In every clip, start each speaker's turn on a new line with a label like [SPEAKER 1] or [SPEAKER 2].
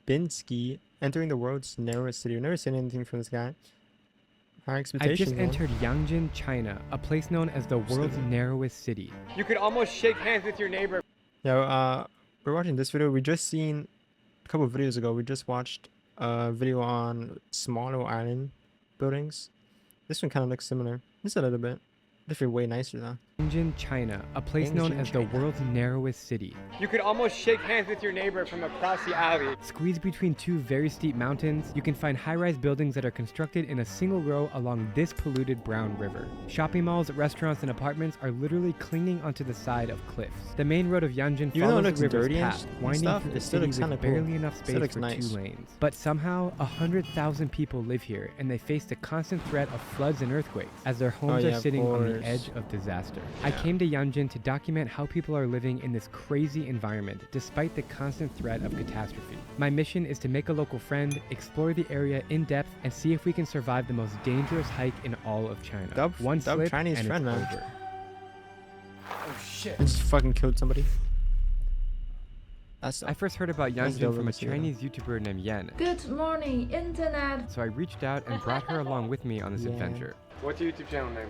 [SPEAKER 1] Binsky entering the world's narrowest city. I've never seen anything from this guy. High
[SPEAKER 2] I
[SPEAKER 1] expectations.
[SPEAKER 2] just entered Yangjin, China, a place known as the world's narrowest city.
[SPEAKER 3] You could almost shake hands with your neighbor.
[SPEAKER 1] Yeah, we're watching this video. We just seen a couple of videos ago. We just watched a video on smaller island buildings. This one kind of looks similar. Just a little bit. Different, way nicer though.
[SPEAKER 2] Yangjin, China, a place known as the world's narrowest city.
[SPEAKER 3] You could almost shake hands with your neighbor from across the alley.
[SPEAKER 2] Squeezed between two very steep mountains, you can find high-rise buildings that are constructed in a single row along this polluted brown river. Shopping malls, restaurants, and apartments are literally clinging onto the side of cliffs. The main road of Yangjin follows the river's path, winding through the city with barely enough space for 2 lanes. But somehow, 100,000 people live here, and they face the constant threat of floods and earthquakes, as their homes are sitting on the edge of disaster. I came to Yangjin to document how people are living in this crazy environment despite the constant threat of catastrophe. My mission is to make a local friend, explore the area in depth, and see if we can survive the most dangerous hike in all of China. One slip
[SPEAKER 1] Chinese
[SPEAKER 2] and
[SPEAKER 1] friend,
[SPEAKER 2] it's
[SPEAKER 1] man.
[SPEAKER 2] over.
[SPEAKER 3] Oh shit.
[SPEAKER 1] I just fucking killed somebody.
[SPEAKER 2] I first heard about
[SPEAKER 1] That's
[SPEAKER 2] Yangjin
[SPEAKER 1] dope,
[SPEAKER 2] from a
[SPEAKER 1] let me see that.
[SPEAKER 2] Chinese YouTuber named Yen.
[SPEAKER 4] Good morning, Internet.
[SPEAKER 2] So I reached out and brought her along with me on this adventure.
[SPEAKER 3] What's your YouTube channel name?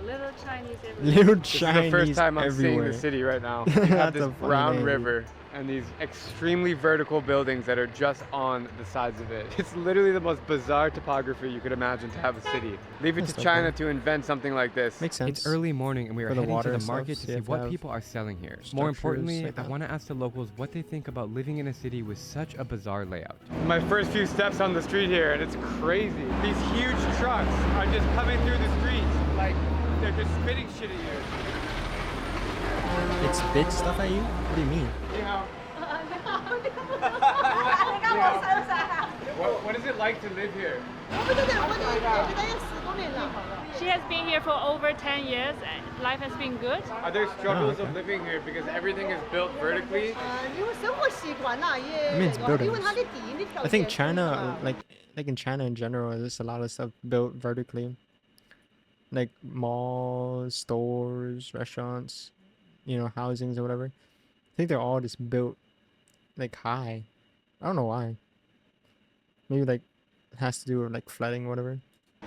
[SPEAKER 4] Little Chinese everywhere.
[SPEAKER 1] Little
[SPEAKER 3] This
[SPEAKER 1] Chinese
[SPEAKER 3] is the first time I'm seeing
[SPEAKER 1] everywhere.
[SPEAKER 3] the city right now. You have
[SPEAKER 1] That's
[SPEAKER 3] this
[SPEAKER 1] a funny
[SPEAKER 3] brown
[SPEAKER 1] name, dude.
[SPEAKER 3] river and these extremely vertical buildings that are just on the sides of it. It's literally the most bizarre topography you could imagine to have a city. Leave it
[SPEAKER 1] That's
[SPEAKER 3] to
[SPEAKER 1] dope,
[SPEAKER 3] China
[SPEAKER 1] man.
[SPEAKER 3] to invent something like this.
[SPEAKER 1] Makes sense.
[SPEAKER 2] It's early morning and we are
[SPEAKER 1] For the
[SPEAKER 2] heading
[SPEAKER 1] water
[SPEAKER 2] to the
[SPEAKER 1] and stuff,
[SPEAKER 2] market to
[SPEAKER 1] so
[SPEAKER 2] see
[SPEAKER 1] you have to
[SPEAKER 2] what
[SPEAKER 1] have
[SPEAKER 2] people are selling here. More
[SPEAKER 1] structures
[SPEAKER 2] importantly,
[SPEAKER 1] like
[SPEAKER 2] I
[SPEAKER 1] that.
[SPEAKER 2] want to ask the locals what they think about living in a city with such a bizarre layout.
[SPEAKER 3] My first few steps on the street here, and it's crazy. These huge trucks are just coming through the streets, like they're just spitting shit at you.
[SPEAKER 1] It's big stuff at you? What do you mean?
[SPEAKER 3] What is it like to live here?
[SPEAKER 5] She has been here for over 10 years and life has been good.
[SPEAKER 3] Are there struggles
[SPEAKER 1] okay.
[SPEAKER 3] of living here because everything is built vertically?
[SPEAKER 1] I mean, it's buildings. I think China, like in China in general, there's a lot of stuff built vertically. Like malls, stores, restaurants, you know, housings or whatever. I think they're all just built like high. I don't know why. Maybe like it has to do with like flooding or whatever.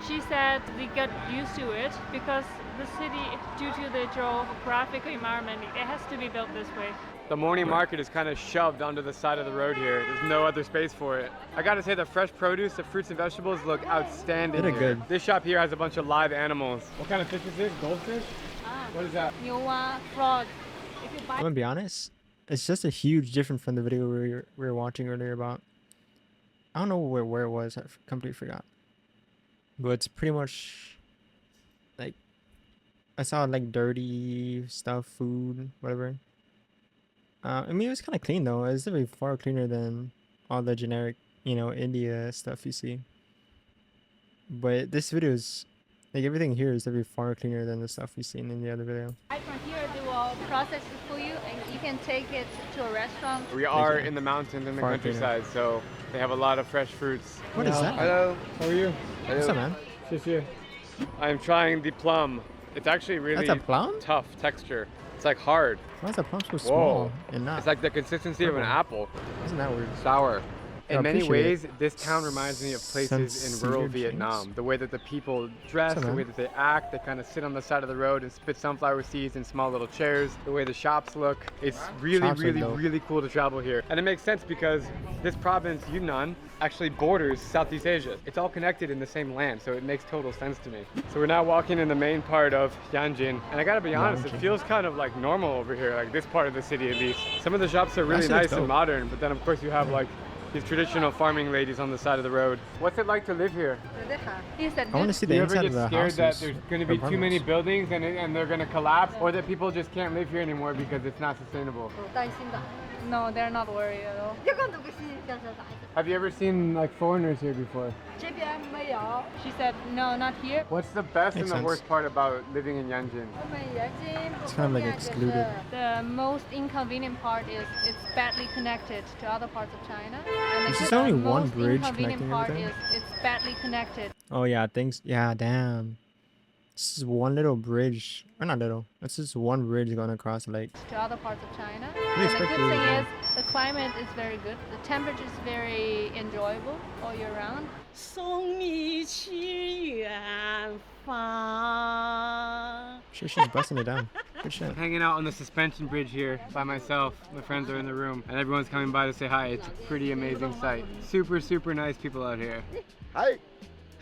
[SPEAKER 5] She said they got used to it because the city, due to the geographic environment, it has to be built this way.
[SPEAKER 3] The morning market is kind of shoved onto the side of the road here. There's no other space for it. I gotta say the fresh produce, the fruits and vegetables look outstanding.
[SPEAKER 1] They look
[SPEAKER 3] here.
[SPEAKER 1] good.
[SPEAKER 3] This shop here has a bunch of live animals. What kind of fish is this? Goldfish? What is that?
[SPEAKER 5] Frog. If you
[SPEAKER 1] I'm
[SPEAKER 5] buy
[SPEAKER 1] gonna be honest. It's just a huge difference from the video we were watching earlier about. I don't know where it was. I completely forgot. But it's pretty much like I saw like dirty stuff, food, whatever. I mean, it was kind of clean though. It's definitely far cleaner than all the generic, you know, India stuff you see. But this video is like everything here is definitely far cleaner than the stuff we seen in the other video.
[SPEAKER 6] From here, they will process it for you, and you can take it to a restaurant.
[SPEAKER 3] We are in the mountains in the
[SPEAKER 1] Far
[SPEAKER 3] countryside, so they have a lot of fresh fruits.
[SPEAKER 1] What is that?
[SPEAKER 3] Hello. How are you?
[SPEAKER 1] What's up, man?
[SPEAKER 3] I'm trying the plum. It's actually really
[SPEAKER 1] That's a plum?
[SPEAKER 3] tough texture. It's like hard.
[SPEAKER 1] Why is that plum so
[SPEAKER 3] Whoa.
[SPEAKER 1] small and not?
[SPEAKER 3] It's like the consistency of an apple.
[SPEAKER 1] Isn't that weird?
[SPEAKER 3] Sour.
[SPEAKER 1] I
[SPEAKER 3] In many
[SPEAKER 1] appreciate
[SPEAKER 3] ways, this town reminds me of places in rural
[SPEAKER 1] Sensitive
[SPEAKER 3] Vietnam.
[SPEAKER 1] things.
[SPEAKER 3] The way that the people dress,
[SPEAKER 1] What's up,
[SPEAKER 3] the way
[SPEAKER 1] man?
[SPEAKER 3] that they act, they kind of sit on the side of the road and spit sunflower seeds in small little chairs. The way the shops look, it's really,
[SPEAKER 1] Shops are
[SPEAKER 3] really,
[SPEAKER 1] dope.
[SPEAKER 3] really cool to travel here. And it makes sense because this province, Yunnan, actually borders Southeast Asia. It's all connected in the same land, so it makes total sense to me. So we're now walking in the main part of Yangjin, and I gotta be honest, it
[SPEAKER 1] Yangjin.
[SPEAKER 3] feels kind of like normal over here, like this part of the city at least. Some of the shops are really
[SPEAKER 1] Actually, it's
[SPEAKER 3] nice and
[SPEAKER 1] dope.
[SPEAKER 3] modern, but then of course you have like these traditional farming ladies on the side of the road. What's it like to live here?
[SPEAKER 6] Is that
[SPEAKER 1] I want to
[SPEAKER 6] good?
[SPEAKER 1] see
[SPEAKER 3] Do
[SPEAKER 1] the
[SPEAKER 3] you ever
[SPEAKER 1] inside
[SPEAKER 3] get
[SPEAKER 1] of the
[SPEAKER 3] scared that
[SPEAKER 1] houses.
[SPEAKER 3] there's going to be too many
[SPEAKER 1] apartments.
[SPEAKER 3] buildings and they're going to collapse, or that people just can't live here anymore because it's not sustainable?
[SPEAKER 6] No, they're not worried at all.
[SPEAKER 3] Have you ever seen like foreigners here before?
[SPEAKER 6] She said, no, not here.
[SPEAKER 3] What's the best
[SPEAKER 1] Makes
[SPEAKER 3] and the
[SPEAKER 1] sense.
[SPEAKER 3] worst part about living in Yangjin?
[SPEAKER 1] It's kind of like excluded.
[SPEAKER 6] The most inconvenient part is it's badly connected to other parts of China. And
[SPEAKER 1] There's
[SPEAKER 6] the
[SPEAKER 1] just only one
[SPEAKER 6] most
[SPEAKER 1] bridge
[SPEAKER 6] inconvenient
[SPEAKER 1] connecting
[SPEAKER 6] part
[SPEAKER 1] everything?
[SPEAKER 6] is it's badly connected.
[SPEAKER 1] Oh yeah, things. Yeah, damn. This is one little bridge. Or not little. It's just one bridge going across the lake.
[SPEAKER 6] To other parts of China.
[SPEAKER 1] We
[SPEAKER 6] And the
[SPEAKER 1] expect
[SPEAKER 6] good
[SPEAKER 1] you
[SPEAKER 6] thing
[SPEAKER 1] to-
[SPEAKER 6] is the climate is very good. The temperature is very enjoyable all year round.
[SPEAKER 7] 送你去远方。
[SPEAKER 1] She's busting it down. Good shit.
[SPEAKER 3] Hanging out on the suspension bridge here by myself. My friends are in the room and everyone's coming by to say hi. It's a pretty amazing sight. Super, super nice people out here.
[SPEAKER 8] Hi.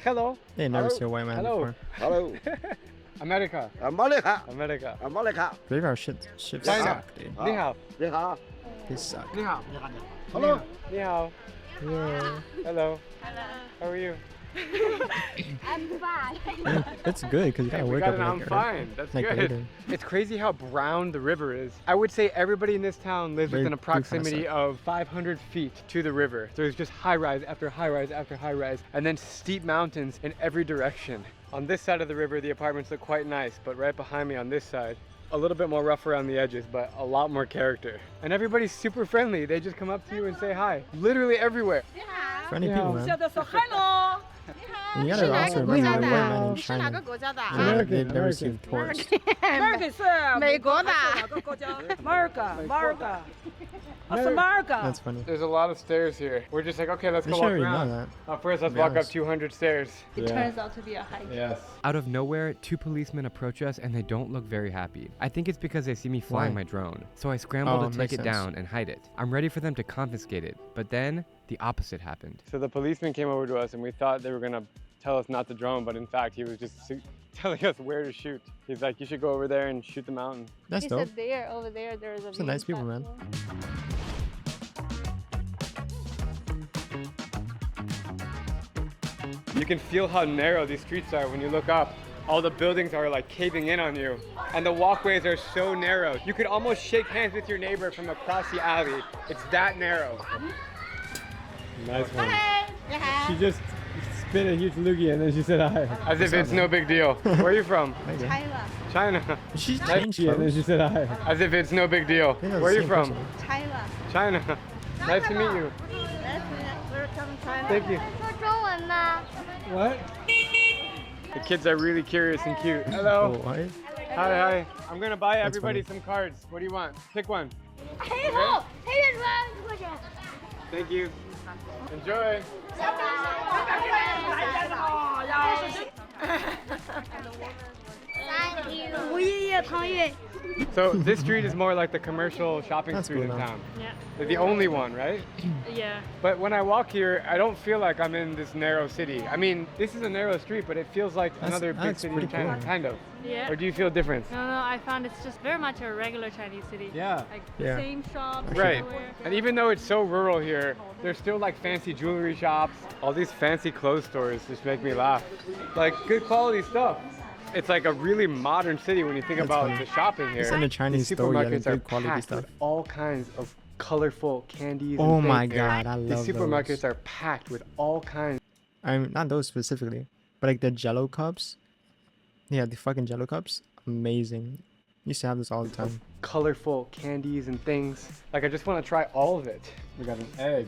[SPEAKER 3] Hello.
[SPEAKER 1] They never see a white man
[SPEAKER 3] Hello.
[SPEAKER 1] before.
[SPEAKER 8] Hello.
[SPEAKER 3] America.
[SPEAKER 8] America.
[SPEAKER 3] America.
[SPEAKER 8] America.
[SPEAKER 1] Graveyard ships
[SPEAKER 3] China.
[SPEAKER 1] suck, dude.
[SPEAKER 3] 你好.
[SPEAKER 8] 你好.
[SPEAKER 1] They suck.
[SPEAKER 3] 你好.
[SPEAKER 8] Hello.
[SPEAKER 3] 你好.
[SPEAKER 1] Yeah.
[SPEAKER 3] Hello. How are you?
[SPEAKER 1] It's good because you gotta
[SPEAKER 3] We
[SPEAKER 1] wake
[SPEAKER 3] got
[SPEAKER 1] up
[SPEAKER 3] an I'm
[SPEAKER 1] like,
[SPEAKER 3] fine. That's
[SPEAKER 1] like
[SPEAKER 3] good.
[SPEAKER 1] later.
[SPEAKER 3] It's crazy how brown the river is. I would say everybody in this town lives
[SPEAKER 1] Very
[SPEAKER 3] within a
[SPEAKER 1] blue kinda
[SPEAKER 3] proximity
[SPEAKER 1] suck.
[SPEAKER 3] of 500 feet to the river. There's just high rise after high rise after high rise, and then steep mountains in every direction. On this side of the river, the apartments look quite nice, but right behind me on this side, a little bit more rough around the edges, but a lot more character. And everybody's super friendly. They just come up to you and say hi. Literally everywhere.
[SPEAKER 1] Friendly people, man.
[SPEAKER 7] 笑着说 hello。
[SPEAKER 1] And you gotta also remember the white man in
[SPEAKER 7] 你是哪
[SPEAKER 1] China.
[SPEAKER 7] 个国家的？
[SPEAKER 1] They've never seen tourists.
[SPEAKER 7] America 是美国的。哪个国家？America。是 America。
[SPEAKER 1] That's funny.
[SPEAKER 3] There's a lot of stairs here. We're just like, okay, let's
[SPEAKER 1] They
[SPEAKER 3] go
[SPEAKER 1] should
[SPEAKER 3] walk
[SPEAKER 1] already
[SPEAKER 3] around.
[SPEAKER 1] know that.
[SPEAKER 3] First, let's
[SPEAKER 1] be
[SPEAKER 3] walk up
[SPEAKER 1] honest.
[SPEAKER 3] 200 stairs.
[SPEAKER 6] It turns out to be a hike.
[SPEAKER 3] Yes.
[SPEAKER 2] Out of nowhere, two policemen approach us and they don't look very happy. I think it's because they see me flying
[SPEAKER 1] Why?
[SPEAKER 2] my drone. So I scramble
[SPEAKER 1] Oh,
[SPEAKER 2] to take
[SPEAKER 1] makes
[SPEAKER 2] it
[SPEAKER 1] sense.
[SPEAKER 2] down and hide it. I'm ready for them to confiscate it. But then the opposite happened.
[SPEAKER 3] So the policeman came over to us and we thought they were gonna tell us not to drone, but in fact he was just telling us where to shoot. He's like, you should go over there and shoot the mountain.
[SPEAKER 1] That's
[SPEAKER 6] He
[SPEAKER 1] dope.
[SPEAKER 6] said there, over there, there's a
[SPEAKER 1] Some nice people, man.
[SPEAKER 3] You can feel how narrow these streets are when you look up. All the buildings are like caving in on you. And the walkways are so narrow. You could almost shake hands with your neighbor from across the alley. It's that narrow. Nice one. She just spit a huge loogie and then she said hi. As if it's no big deal. Where are you from?
[SPEAKER 1] There you go.
[SPEAKER 6] Thailand.
[SPEAKER 3] China.
[SPEAKER 1] She's
[SPEAKER 3] Nice
[SPEAKER 1] changed
[SPEAKER 3] and then
[SPEAKER 1] clothes.
[SPEAKER 3] she said hi. As if it's no big deal.
[SPEAKER 1] They're the
[SPEAKER 3] Where are you
[SPEAKER 1] same
[SPEAKER 3] from?
[SPEAKER 1] person.
[SPEAKER 6] Thailand.
[SPEAKER 3] China. Nice to meet you.
[SPEAKER 7] We're coming China.
[SPEAKER 3] Thank you.
[SPEAKER 6] 说中文呢？
[SPEAKER 3] What? The kids are really curious and cute. Hello.
[SPEAKER 1] Oh, what?
[SPEAKER 3] Hi, hi. I'm gonna buy
[SPEAKER 1] That's
[SPEAKER 3] everybody
[SPEAKER 1] funny.
[SPEAKER 3] some cards. What do you want? Pick one.
[SPEAKER 6] 黑后，黑人说过去。
[SPEAKER 3] Thank you. Enjoy. So this street is more like the commercial shopping
[SPEAKER 1] That's
[SPEAKER 3] street
[SPEAKER 1] cool,
[SPEAKER 3] in
[SPEAKER 1] man.
[SPEAKER 3] town.
[SPEAKER 5] Yeah.
[SPEAKER 3] They're the only one, right?
[SPEAKER 5] Yeah.
[SPEAKER 3] But when I walk here, I don't feel like I'm in this narrow city. I mean, this is a narrow street, but it feels like another big
[SPEAKER 1] that's
[SPEAKER 3] city in
[SPEAKER 1] pretty
[SPEAKER 3] China,
[SPEAKER 1] cool.
[SPEAKER 3] kind of.
[SPEAKER 5] Yeah.
[SPEAKER 3] Or do you feel different?
[SPEAKER 5] No, I found it's just very much a regular Chinese city.
[SPEAKER 3] Yeah.
[SPEAKER 5] Like
[SPEAKER 1] Yeah.
[SPEAKER 5] the same shops
[SPEAKER 3] Right.
[SPEAKER 5] everywhere.
[SPEAKER 3] And even though it's so rural here, there's still like fancy jewelry shops. All these fancy clothes stores just make me laugh. Like good quality stuff. It's like a really modern city when you think
[SPEAKER 1] That's
[SPEAKER 3] about
[SPEAKER 1] funny.
[SPEAKER 3] the shopping here.
[SPEAKER 1] It's in a Chinese
[SPEAKER 3] These
[SPEAKER 1] store, yeah,
[SPEAKER 3] supermarkets
[SPEAKER 1] the
[SPEAKER 3] are
[SPEAKER 1] good quality
[SPEAKER 3] packed
[SPEAKER 1] stuff.
[SPEAKER 3] with all kinds of colorful candies.
[SPEAKER 1] Oh
[SPEAKER 3] and
[SPEAKER 1] my
[SPEAKER 3] things here.
[SPEAKER 1] God, I love
[SPEAKER 3] These supermarkets
[SPEAKER 1] those.
[SPEAKER 3] are packed with all kinds.
[SPEAKER 1] I mean, not those specifically, but like the Jello cups. Yeah, the fucking Jello cups. Amazing. Used to have this all the time.
[SPEAKER 3] Colorful candies and things. Like I just want to try all of it. We got an egg,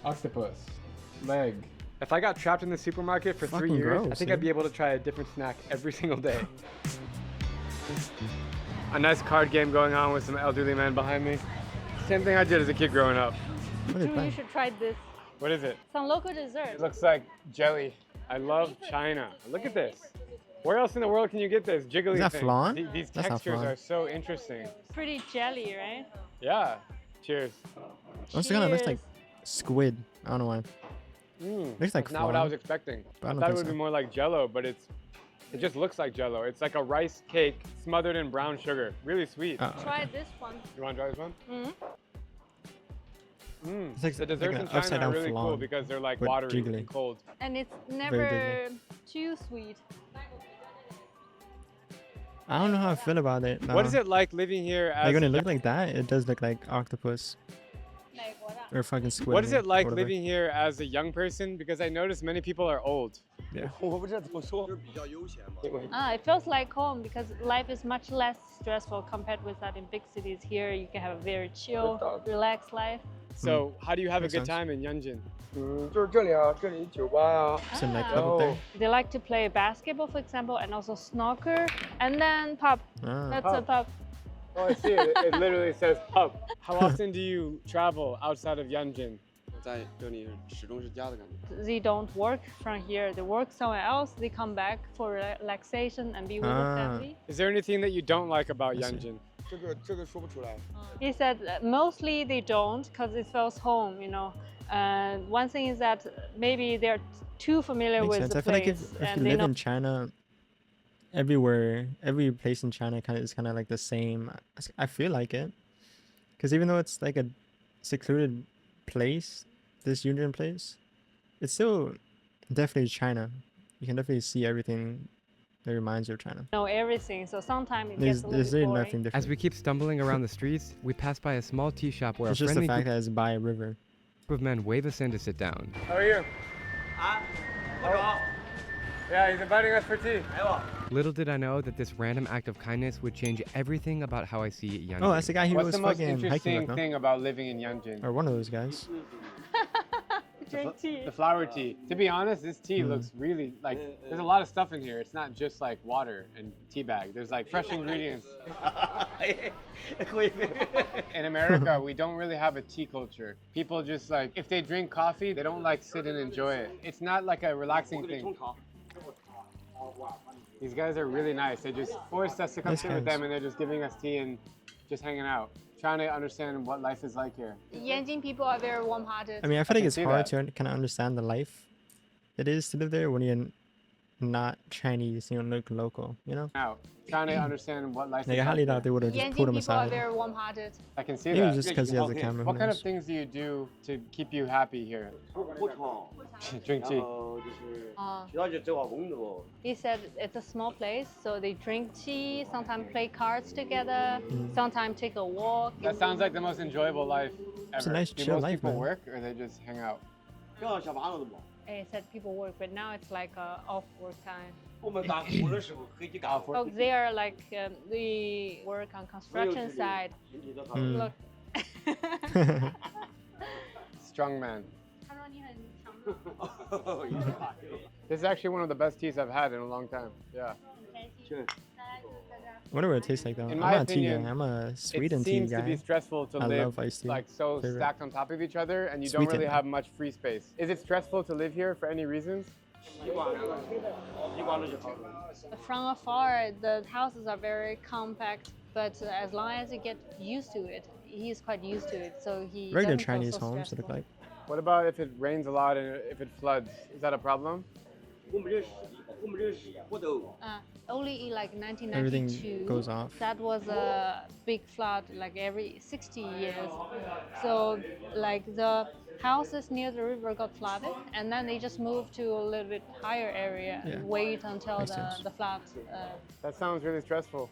[SPEAKER 3] octopus, leg. If I got trapped in the supermarket for 3
[SPEAKER 1] Fucking
[SPEAKER 3] years, I
[SPEAKER 1] gross,
[SPEAKER 3] think I'd
[SPEAKER 1] dude.
[SPEAKER 3] be able to try a different snack every single day. A nice card game going on with some elderly men behind me. Same thing I did as a kid growing up.
[SPEAKER 1] What are they
[SPEAKER 6] You
[SPEAKER 1] playing?
[SPEAKER 6] should try this.
[SPEAKER 3] What is it?
[SPEAKER 6] Some local dessert.
[SPEAKER 3] It looks like jelly. I love China. Look at this. Where else in the world can you get this jiggly
[SPEAKER 1] Is that
[SPEAKER 3] thing?
[SPEAKER 1] flan?
[SPEAKER 3] These
[SPEAKER 1] That's not
[SPEAKER 3] textures
[SPEAKER 1] flan.
[SPEAKER 3] are so interesting.
[SPEAKER 5] Pretty jelly, right?
[SPEAKER 3] Yeah. Cheers.
[SPEAKER 1] Also kind of looks like
[SPEAKER 5] Cheers.
[SPEAKER 1] squid. I don't know why. Looks like
[SPEAKER 3] That's not what I
[SPEAKER 1] flan.
[SPEAKER 3] was expecting.
[SPEAKER 1] But I
[SPEAKER 3] I
[SPEAKER 1] don't
[SPEAKER 3] thought it
[SPEAKER 1] think
[SPEAKER 3] would
[SPEAKER 1] so.
[SPEAKER 3] be more like Jello, but it just looks like Jello. It's like a rice cake smothered in brown sugar. Really sweet.
[SPEAKER 1] Oh,
[SPEAKER 6] Try
[SPEAKER 1] okay.
[SPEAKER 6] this one.
[SPEAKER 3] You want to try this one?
[SPEAKER 1] It's like,
[SPEAKER 3] The desserts
[SPEAKER 1] like
[SPEAKER 3] in
[SPEAKER 1] an upside
[SPEAKER 3] China are
[SPEAKER 1] down
[SPEAKER 3] really cool
[SPEAKER 1] flan.
[SPEAKER 3] because they're like
[SPEAKER 1] but
[SPEAKER 3] watery
[SPEAKER 1] jiggly.
[SPEAKER 3] and cold.
[SPEAKER 6] And it's never too sweet.
[SPEAKER 1] I don't know how I feel about it.
[SPEAKER 3] What is it like living here as
[SPEAKER 1] Like when it looked like that, it does look like octopus or fucking squid.
[SPEAKER 3] What is it like
[SPEAKER 1] whatever.
[SPEAKER 3] living here as a young person? Because I notice many people are old.
[SPEAKER 1] Yeah.
[SPEAKER 6] It feels like home because life is much less stressful compared with that in big cities. Here you can have a very chill, relaxed life.
[SPEAKER 3] So how do you have
[SPEAKER 1] Makes
[SPEAKER 3] a good
[SPEAKER 1] sense.
[SPEAKER 3] time in Yanjin?
[SPEAKER 1] It's a nightclub up there.
[SPEAKER 6] They like to play basketball, for example, and also snooker, and then pub.
[SPEAKER 1] Ah.
[SPEAKER 6] That's a pub.
[SPEAKER 3] Oh, I see it. It literally says hub. How often do you travel outside of Yanjin?
[SPEAKER 8] 在这里始终是家的感觉。
[SPEAKER 6] They don't work from here. They work somewhere else. They come back for relaxation and be with the family.
[SPEAKER 3] Is there anything that you don't like about
[SPEAKER 1] I see.
[SPEAKER 3] Yanjin?
[SPEAKER 8] 这个说不出来。
[SPEAKER 6] He said mostly they don't because it feels home, you know. One thing is that maybe they're too familiar
[SPEAKER 1] Makes
[SPEAKER 6] with
[SPEAKER 1] sense.
[SPEAKER 6] the
[SPEAKER 1] I feel like
[SPEAKER 6] place
[SPEAKER 1] if
[SPEAKER 6] and
[SPEAKER 1] you
[SPEAKER 6] they
[SPEAKER 1] live
[SPEAKER 6] know.
[SPEAKER 1] in China, everywhere, every place in China is kind of like the same. I feel like it, because even though it's like a secluded place, this Union place, it's still definitely China. You can definitely see everything that reminds you of China.
[SPEAKER 6] Know everything, so sometimes it gets a little
[SPEAKER 1] There's
[SPEAKER 6] bit
[SPEAKER 1] really
[SPEAKER 6] boring.
[SPEAKER 1] nothing different.
[SPEAKER 2] As we keep stumbling around the streets, we pass by a small tea shop where
[SPEAKER 1] It's
[SPEAKER 2] a
[SPEAKER 1] just the
[SPEAKER 2] friendly
[SPEAKER 1] fact
[SPEAKER 2] group
[SPEAKER 1] that it's by a river.
[SPEAKER 2] of men wave us in to sit down.
[SPEAKER 3] How are you? Yeah, he's inviting us for tea.
[SPEAKER 2] Little did I know that this random act of kindness would change everything about how I see Yanjin.
[SPEAKER 1] Oh, that's the guy who
[SPEAKER 3] What's
[SPEAKER 1] was
[SPEAKER 3] the most
[SPEAKER 1] fucking hiking
[SPEAKER 3] interesting
[SPEAKER 1] with, no?
[SPEAKER 3] thing about living in Yanjin?
[SPEAKER 1] Or one of those guys.
[SPEAKER 6] Drink tea.
[SPEAKER 3] The flower tea. To be honest, this tea looks really like there's a lot of stuff in here. It's not just like water and tea bag. There's like fresh ingredients. In America, we don't really have a tea culture. People just like if they drink coffee, they don't like sit and enjoy it. It's not like a relaxing thing. These guys are really nice. They just forced us to come
[SPEAKER 1] Nice
[SPEAKER 3] sit with
[SPEAKER 1] guys.
[SPEAKER 3] them and they're just giving us tea and just hanging out, trying to understand what life is like here.
[SPEAKER 6] Yanjin people are very warm-hearted.
[SPEAKER 1] I mean, I feel like
[SPEAKER 3] can
[SPEAKER 1] it's
[SPEAKER 3] see
[SPEAKER 1] hard
[SPEAKER 3] that.
[SPEAKER 1] to kind of understand the life it is to live there when you're not Chinese, you don't look local, you know?
[SPEAKER 3] Out, trying to understand what life
[SPEAKER 1] Like,
[SPEAKER 3] is
[SPEAKER 1] I highly
[SPEAKER 3] like
[SPEAKER 1] doubt
[SPEAKER 3] here.
[SPEAKER 1] they would have just
[SPEAKER 6] Yanjin
[SPEAKER 1] pulled him
[SPEAKER 6] people are
[SPEAKER 1] aside.
[SPEAKER 6] very warm-hearted.
[SPEAKER 3] I can see
[SPEAKER 1] Maybe
[SPEAKER 3] that.
[SPEAKER 1] just because he has a camera.
[SPEAKER 3] What
[SPEAKER 1] who
[SPEAKER 3] kind of
[SPEAKER 1] knows?
[SPEAKER 3] things do you do to keep you happy here?
[SPEAKER 8] 不吵，
[SPEAKER 3] Drink
[SPEAKER 8] 然
[SPEAKER 3] tea.
[SPEAKER 8] 后就是
[SPEAKER 6] 啊
[SPEAKER 8] 其他就走好工作。
[SPEAKER 6] He said it's a small place, so they drink tea, sometimes play cards together, sometimes take a walk.
[SPEAKER 3] That sounds like the most enjoyable life ever.
[SPEAKER 1] It's a nice
[SPEAKER 3] do
[SPEAKER 1] chill
[SPEAKER 3] most
[SPEAKER 1] life,
[SPEAKER 3] people
[SPEAKER 1] man.
[SPEAKER 3] work or they just hang out?
[SPEAKER 8] 像小房子的嘛，
[SPEAKER 6] He said people work, but now it's like off work time.
[SPEAKER 8] 我们干活的时候可以去干活。
[SPEAKER 6] Oh, they are like they work on construction side.
[SPEAKER 8] 你的
[SPEAKER 1] Mm.
[SPEAKER 6] Look.
[SPEAKER 3] Strong man. This is actually one of the best teas I've had in a long time. Yeah.
[SPEAKER 8] Sure.
[SPEAKER 1] I wonder what it tastes like though.
[SPEAKER 3] In
[SPEAKER 1] I'm
[SPEAKER 3] my
[SPEAKER 1] not a tea
[SPEAKER 3] opinion,
[SPEAKER 1] guy. I'm a
[SPEAKER 3] It
[SPEAKER 1] sweetened tea
[SPEAKER 3] seems to be
[SPEAKER 1] guy.
[SPEAKER 3] stressful to
[SPEAKER 1] I
[SPEAKER 3] live
[SPEAKER 1] love iced tea.
[SPEAKER 3] like so
[SPEAKER 1] Favorite.
[SPEAKER 3] stacked on top of each other and you don't really
[SPEAKER 1] Sweetened.
[SPEAKER 3] have much free space. Is it stressful to live here for any reasons?
[SPEAKER 8] 习惯了就好了。
[SPEAKER 6] From afar, the houses are very compact, but as long as you get used to it, he's quite used to it, so he
[SPEAKER 1] Regular
[SPEAKER 6] doesn't feel
[SPEAKER 1] Chinese
[SPEAKER 6] so
[SPEAKER 1] homes look
[SPEAKER 6] stressful.
[SPEAKER 1] like.
[SPEAKER 3] What about if it rains a lot and if it floods? Is that a problem?
[SPEAKER 8] 我们这我都
[SPEAKER 6] Only in like
[SPEAKER 1] Everything
[SPEAKER 6] 1992,
[SPEAKER 1] goes off.
[SPEAKER 6] that was a big flood like every 60 years. So like the houses near the river got flooded, and then they just moved to a little bit higher area
[SPEAKER 1] Yeah.
[SPEAKER 6] and wait until
[SPEAKER 1] Makes sense.
[SPEAKER 6] the flood.
[SPEAKER 3] That sounds really stressful.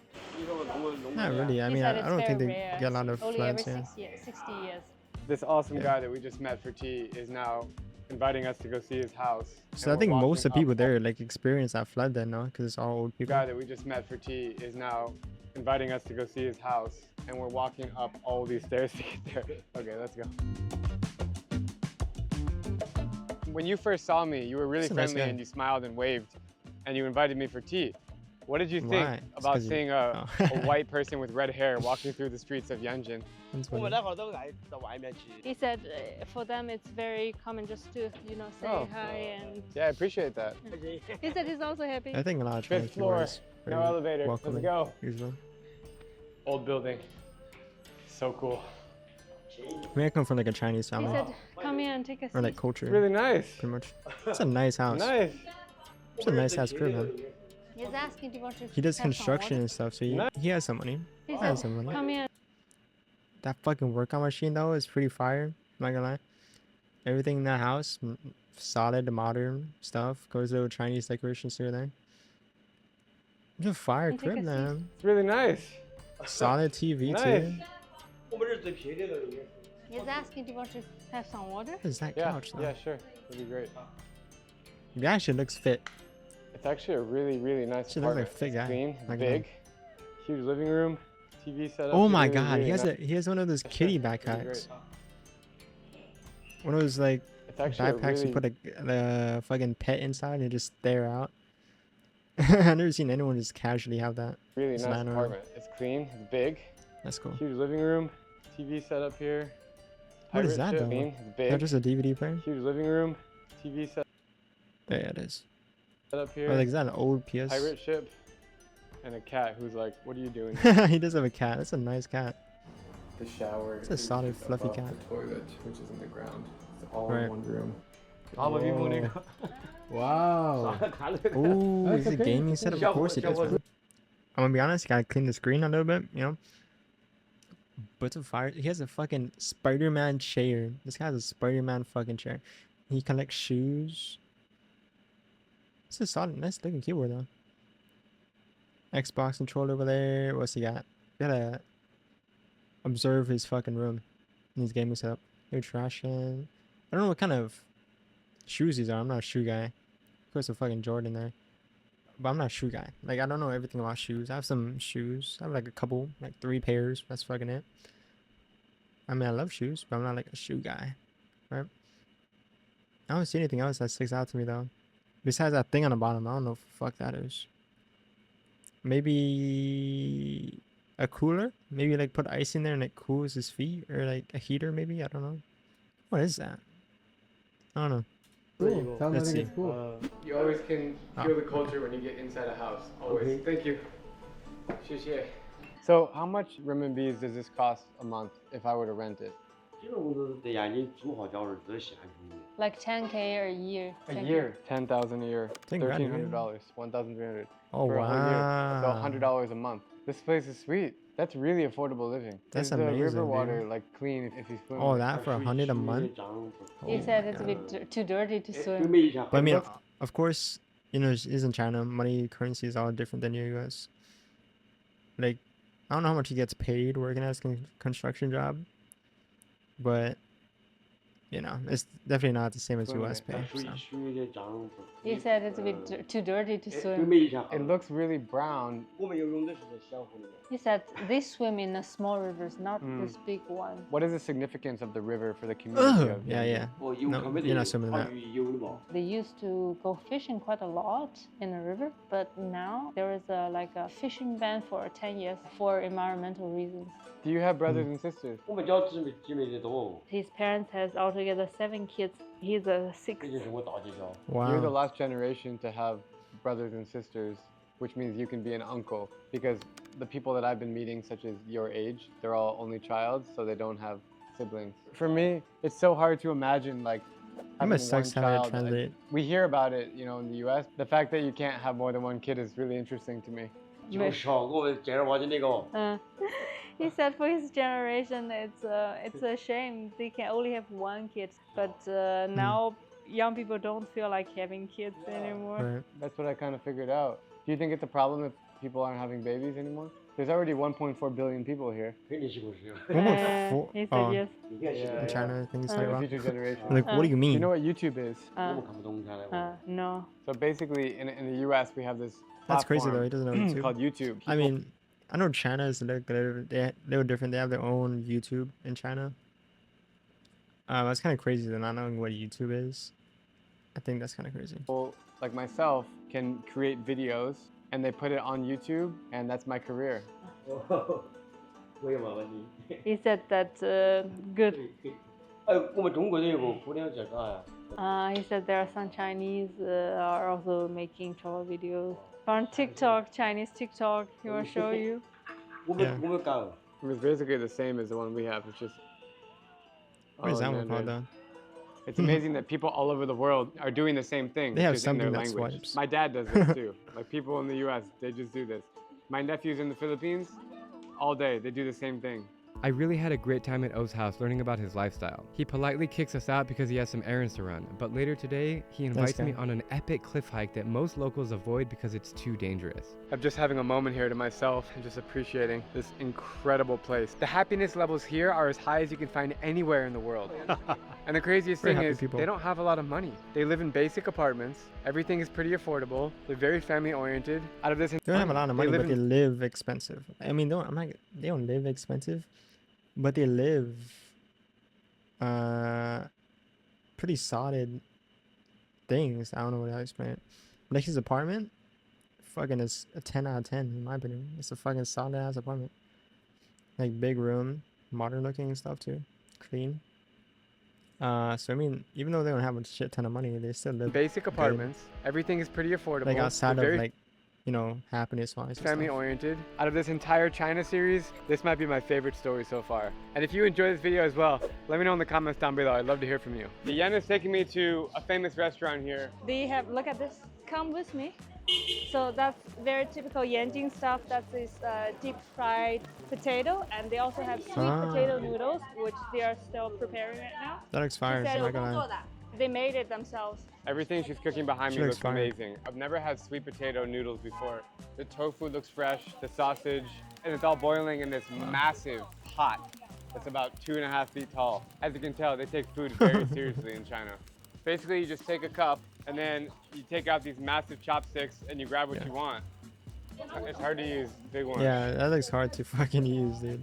[SPEAKER 1] Not really. I
[SPEAKER 6] He
[SPEAKER 1] mean,
[SPEAKER 6] said
[SPEAKER 1] I
[SPEAKER 6] it's
[SPEAKER 1] don't think they
[SPEAKER 6] very rare.
[SPEAKER 1] get a lot of
[SPEAKER 6] Only
[SPEAKER 1] floods.
[SPEAKER 6] every
[SPEAKER 1] Yeah.
[SPEAKER 6] 60 years.
[SPEAKER 3] This awesome
[SPEAKER 1] Yeah.
[SPEAKER 3] guy that we just met for tea is now inviting us to go see his house.
[SPEAKER 1] So
[SPEAKER 3] And
[SPEAKER 1] I
[SPEAKER 3] we're
[SPEAKER 1] think most of the
[SPEAKER 3] walking
[SPEAKER 1] people
[SPEAKER 3] up-
[SPEAKER 1] there like experience that flood then, no? Because it's all old
[SPEAKER 3] The
[SPEAKER 1] people.
[SPEAKER 3] guy that we just met for tea is now inviting us to go see his house, and we're walking up all these stairs to get there. Okay, let's go. When you first saw me, you were really
[SPEAKER 1] He's a nice
[SPEAKER 3] friendly
[SPEAKER 1] guy.
[SPEAKER 3] and you smiled and waved, and you invited me for tea. What did you think
[SPEAKER 1] Why? It's
[SPEAKER 3] about
[SPEAKER 1] 'cause you-
[SPEAKER 3] seeing
[SPEAKER 1] oh.
[SPEAKER 3] a white person with red hair walking through the streets of Yanjin?
[SPEAKER 1] That's
[SPEAKER 8] 我们
[SPEAKER 1] funny.
[SPEAKER 8] 那会儿都爱到外面去。
[SPEAKER 6] He said for them it's very common just to, say
[SPEAKER 3] Oh.
[SPEAKER 6] hi, and
[SPEAKER 3] Yeah, I appreciate that.
[SPEAKER 6] he said he's also happy.
[SPEAKER 1] I think a lot of
[SPEAKER 3] Fifth
[SPEAKER 1] Chinese people
[SPEAKER 3] floor,
[SPEAKER 1] are just
[SPEAKER 3] no
[SPEAKER 1] very
[SPEAKER 3] elevator. Let's
[SPEAKER 1] welcoming,
[SPEAKER 3] go.
[SPEAKER 1] usually.
[SPEAKER 3] Old building. So cool.
[SPEAKER 1] I mean, I come from like a Chinese
[SPEAKER 6] He
[SPEAKER 1] family
[SPEAKER 6] said, come here and take a seat.
[SPEAKER 1] or like culture,
[SPEAKER 3] Really nice.
[SPEAKER 1] pretty much. It's a nice house.
[SPEAKER 3] Nice.
[SPEAKER 1] It's a nice ass crib, man.
[SPEAKER 6] He's asking, do you want to
[SPEAKER 1] He does
[SPEAKER 6] have some
[SPEAKER 1] construction
[SPEAKER 6] water?
[SPEAKER 1] and stuff, so
[SPEAKER 3] Nice.
[SPEAKER 1] he has some money.
[SPEAKER 6] He
[SPEAKER 1] He has
[SPEAKER 6] said,
[SPEAKER 1] some money.
[SPEAKER 6] come here.
[SPEAKER 1] That fucking workout machine though is pretty fire. I'm not gonna lie. Everything in that house, solid, modern stuff. Goes little Chinese decorations here and there. It's a fire
[SPEAKER 6] And take a
[SPEAKER 1] crib,
[SPEAKER 6] seat.
[SPEAKER 1] man.
[SPEAKER 3] It's really nice.
[SPEAKER 1] Solid TV
[SPEAKER 3] Nice.
[SPEAKER 1] too.
[SPEAKER 8] 我们这是最便宜的了。
[SPEAKER 6] He's asking, do you want to have some water?
[SPEAKER 1] What is that
[SPEAKER 3] Yeah,
[SPEAKER 1] couch though?
[SPEAKER 3] yeah, sure. That'd be great.
[SPEAKER 1] He actually looks fit.
[SPEAKER 3] It's actually a really, really nice
[SPEAKER 1] She looks like
[SPEAKER 3] apartment.
[SPEAKER 1] a fit
[SPEAKER 3] It's
[SPEAKER 1] guy.
[SPEAKER 3] clean, it's
[SPEAKER 1] Not gonna lie.
[SPEAKER 3] big, huge living room, TV setup.
[SPEAKER 1] Oh
[SPEAKER 3] It's
[SPEAKER 1] my
[SPEAKER 3] really,
[SPEAKER 1] god,
[SPEAKER 3] really
[SPEAKER 1] he has
[SPEAKER 3] nice.
[SPEAKER 1] he has one of those kitty
[SPEAKER 3] Really
[SPEAKER 1] backpacks.
[SPEAKER 3] great.
[SPEAKER 1] One of those like
[SPEAKER 3] It's actually
[SPEAKER 1] backpacks
[SPEAKER 3] a
[SPEAKER 1] you
[SPEAKER 3] really,
[SPEAKER 1] put the fucking pet inside and just stare out. I've never seen anyone just casually have that.
[SPEAKER 3] really
[SPEAKER 1] it's
[SPEAKER 3] nice
[SPEAKER 1] not normal.
[SPEAKER 3] apartment. It's clean, it's big.
[SPEAKER 1] That's cool.
[SPEAKER 3] Huge living room, TV set up here.
[SPEAKER 1] What is that,
[SPEAKER 3] Pirate ship,
[SPEAKER 1] though?
[SPEAKER 3] It's
[SPEAKER 1] Is
[SPEAKER 3] big.
[SPEAKER 1] that just a DVD player?
[SPEAKER 3] Huge living room, TV set
[SPEAKER 1] Yeah, it is.
[SPEAKER 3] up here.
[SPEAKER 1] Or like, is that an old PS?
[SPEAKER 3] Pirate ship, and a cat who's like, "What are you doing?"
[SPEAKER 1] He does have a cat. That's a nice cat.
[SPEAKER 3] The shower.
[SPEAKER 1] It's a solid, fluffy cat.
[SPEAKER 3] The toilet, which is in the ground. It's all
[SPEAKER 1] Right.
[SPEAKER 3] in one room.
[SPEAKER 1] Whoa.
[SPEAKER 2] Wow.
[SPEAKER 1] Ooh,
[SPEAKER 2] That's
[SPEAKER 1] is it
[SPEAKER 2] okay.
[SPEAKER 1] gaming setup? Of course it is. Man. I'm gonna be honest, gotta clean the screen a little bit, you know. But of fire, he has a fucking Spider-Man chair. This guy has a Spider-Man fucking chair. He collects shoes. It's a solid, nice looking keyboard though. Xbox controller over there. What's he got? Gotta observe his fucking room and his gaming setup. No trash can. I don't know what kind of shoes these are. I'm not a shoe guy. Of course, a fucking Jordan there. But I'm not a shoe guy. Like, I don't know everything about shoes. I have some shoes. I have like a couple, like 3 pairs. That's fucking it. I mean, I love shoes, but I'm not like a shoe guy. Right? I don't see anything else that sticks out to me though. Besides that thing on the bottom. I don't know what the fuck that is. Maybe a cooler? Maybe like put ice in there and it cools his feet? Or like a heater maybe? I don't know. What is that? I don't know.
[SPEAKER 2] Cool. Sounds
[SPEAKER 1] Let's
[SPEAKER 2] like
[SPEAKER 1] see.
[SPEAKER 2] it's cool.
[SPEAKER 3] You always can
[SPEAKER 1] Oh,
[SPEAKER 3] feel the culture when you get inside a house. Always.
[SPEAKER 8] Okay.
[SPEAKER 3] Thank you. 谢谢. So, how much renminbi does this cost a month if I were to rent it?
[SPEAKER 8] 这种都是在眼睛做好觉是得闲出去。
[SPEAKER 6] Like 10K a year.
[SPEAKER 3] A
[SPEAKER 6] 10K.
[SPEAKER 3] year, 10,000 a year,
[SPEAKER 1] 10 grand a year.
[SPEAKER 3] $1,300, 1,300
[SPEAKER 1] Oh,
[SPEAKER 3] for a whole year. So
[SPEAKER 1] wow.
[SPEAKER 3] $100 a month. This place is sweet. That's really affordable living.
[SPEAKER 1] That's
[SPEAKER 3] Is the
[SPEAKER 1] amazing,
[SPEAKER 3] river
[SPEAKER 1] dude.
[SPEAKER 3] water like clean if you swim?
[SPEAKER 1] Oh,
[SPEAKER 3] in it?
[SPEAKER 1] that for 100 a month?
[SPEAKER 6] He
[SPEAKER 1] Oh
[SPEAKER 6] said
[SPEAKER 1] my
[SPEAKER 6] it's a
[SPEAKER 1] God.
[SPEAKER 6] bit too dirty to swim.
[SPEAKER 8] 对面一下。
[SPEAKER 1] But I mean, of course, you know, it is in China. Money currency is all different than your US. Like, I don't know how much he gets paid working as a construction job, but you know, it's definitely not the same as US pay.
[SPEAKER 8] 水
[SPEAKER 1] So.
[SPEAKER 8] 水的脏。
[SPEAKER 6] He said it's a bit too dirty to
[SPEAKER 8] 对
[SPEAKER 6] swim.
[SPEAKER 8] 面一下。
[SPEAKER 3] It looks really brown.
[SPEAKER 8] 我们游泳的是在小湖里面。
[SPEAKER 6] He said they swim in the small rivers, not
[SPEAKER 3] Mm.
[SPEAKER 6] this big one.
[SPEAKER 3] What is the significance of the river for the community?
[SPEAKER 1] Ugh,
[SPEAKER 3] of
[SPEAKER 1] yeah,
[SPEAKER 3] Yangon?
[SPEAKER 1] yeah.
[SPEAKER 8] 哦，游
[SPEAKER 1] No,
[SPEAKER 8] 他们
[SPEAKER 1] you're not swimming in
[SPEAKER 8] 他
[SPEAKER 1] that.
[SPEAKER 8] 鱼游的嘛。
[SPEAKER 6] They used to go fishing quite a lot in the river, but now there is like a fishing ban for 10 years for environmental reasons.
[SPEAKER 3] Do you have brothers and sisters?
[SPEAKER 8] 我们家姊妹的多，
[SPEAKER 6] His parents has altogether 7 kids. He's a 6th.
[SPEAKER 8] 这就是我大姐姐。
[SPEAKER 3] You're the
[SPEAKER 1] Wow.
[SPEAKER 3] last generation to have brothers and sisters, which means you can be an uncle. Because the people that I've been meeting, such as your age, they're all only child, so they don't have siblings. For me, it's so hard to imagine like
[SPEAKER 1] It
[SPEAKER 3] having
[SPEAKER 1] must
[SPEAKER 3] one
[SPEAKER 1] suck having to
[SPEAKER 3] child.
[SPEAKER 1] translate.
[SPEAKER 3] We hear about it, you know, in the U.S. The fact that you can't have more than one kid is really interesting to me.
[SPEAKER 8] 就是啊，我们正儿八经那个。
[SPEAKER 6] He said for his generation, it's a shame they can only have 1 kid. But now young people don't feel like having kids anymore.
[SPEAKER 1] Right.
[SPEAKER 3] That's what I kind of figured out. Do you think it's a problem if people aren't having babies anymore? There's already 1.4 billion people here.
[SPEAKER 8] 肯定是不是？
[SPEAKER 6] He said
[SPEAKER 1] Oh,
[SPEAKER 6] yes.
[SPEAKER 8] 你看现
[SPEAKER 3] Yeah,
[SPEAKER 8] 在
[SPEAKER 1] in China, I think it's
[SPEAKER 3] For
[SPEAKER 1] like
[SPEAKER 3] the
[SPEAKER 1] that.
[SPEAKER 3] future generation.
[SPEAKER 1] Like, what do you mean?
[SPEAKER 3] You know what YouTube is?
[SPEAKER 8] 我们看不懂才来。
[SPEAKER 6] No.
[SPEAKER 3] So basically, in the U.S., we have this
[SPEAKER 1] That's crazy though.
[SPEAKER 3] platform
[SPEAKER 1] He doesn't know YouTube.
[SPEAKER 3] called YouTube.
[SPEAKER 1] I
[SPEAKER 3] People-
[SPEAKER 1] mean, I know China is like they're different. They have their own YouTube in China. That's kind of crazy. They're not knowing what YouTube is. I think that's kind of crazy.
[SPEAKER 3] people like myself can create videos and they put it on YouTube, and that's my career.
[SPEAKER 8] 我也没问题。
[SPEAKER 6] He said that good.
[SPEAKER 8] 我们中国人有个姑娘叫啥呀？
[SPEAKER 6] He said there are some Chinese are also making travel videos on TikTok, Chinese TikTok. He will show you.
[SPEAKER 8] 我们干。
[SPEAKER 3] It was basically the same as the one we have. It's just.
[SPEAKER 1] What is
[SPEAKER 3] all
[SPEAKER 1] that
[SPEAKER 3] in
[SPEAKER 1] one called
[SPEAKER 3] Mandarin.
[SPEAKER 1] though?
[SPEAKER 3] It's amazing that people all over the world are doing the same thing.
[SPEAKER 1] They have
[SPEAKER 3] just in their
[SPEAKER 1] something that
[SPEAKER 3] language.
[SPEAKER 1] swipes.
[SPEAKER 3] My dad does this too. Like people in the U.S., they just do this. My nephew's in the Philippines. All day, they do the same thing.
[SPEAKER 2] I really had a great time at O's house learning about his lifestyle. He politely kicks us out because he has some errands to run, but later today, he invites me
[SPEAKER 1] guy.
[SPEAKER 2] on an epic cliff hike that most locals avoid because it's too dangerous.
[SPEAKER 3] I'm just having a moment here to myself and just appreciating this incredible place. The happiness levels here are as high as you can find anywhere in the world. And the craziest
[SPEAKER 1] Very
[SPEAKER 3] thing
[SPEAKER 1] happy
[SPEAKER 3] is
[SPEAKER 1] people.
[SPEAKER 3] they don't have a lot of money. They live in basic apartments. Everything is pretty affordable. They're very family oriented. Out of this,
[SPEAKER 1] They don't have a lot of money,
[SPEAKER 3] live
[SPEAKER 1] but they live expensive. I mean, they don't live expensive, but they live pretty solid things. I don't know what to explain it. Like his apartment, fucking is a 10 out of 10 in my opinion. It's a fucking solid ass apartment. like big room, modern looking and stuff too, clean. So I mean, even though they don't have a shit ton of money, they still live
[SPEAKER 3] Basic
[SPEAKER 1] good.
[SPEAKER 3] apartments. Everything is pretty affordable.
[SPEAKER 1] Like outside
[SPEAKER 3] They're
[SPEAKER 1] of
[SPEAKER 3] very
[SPEAKER 1] like, you know, happiness wise.
[SPEAKER 3] family oriented. Out of this entire China series, this might be my favorite story so far. And if you enjoy this video as well, let me know in the comments down below. I'd love to hear from you. The Yen is taking me to a famous restaurant here.
[SPEAKER 6] They have, look at this, come with me. So that's very typical Yanjing stuff. That's this deep fried potato, and they also have sweet potato noodles, which they are still preparing right now.
[SPEAKER 1] That looks fire. I'm not gonna lie.
[SPEAKER 6] They made it themselves.
[SPEAKER 3] Everything she's cooking behind
[SPEAKER 1] She
[SPEAKER 3] me
[SPEAKER 1] looks
[SPEAKER 3] looks
[SPEAKER 1] fire.
[SPEAKER 3] amazing. I've never had sweet potato noodles before. The tofu looks fresh, the sausage, and it's all boiling in this massive pot that's about 2.5 feet tall. As you can tell, they take food very seriously in China. Basically, you just take a cup and then you take out these massive chopsticks and you grab what you want. It's hard to use big ones.
[SPEAKER 1] Yeah, that looks hard to fucking use, dude.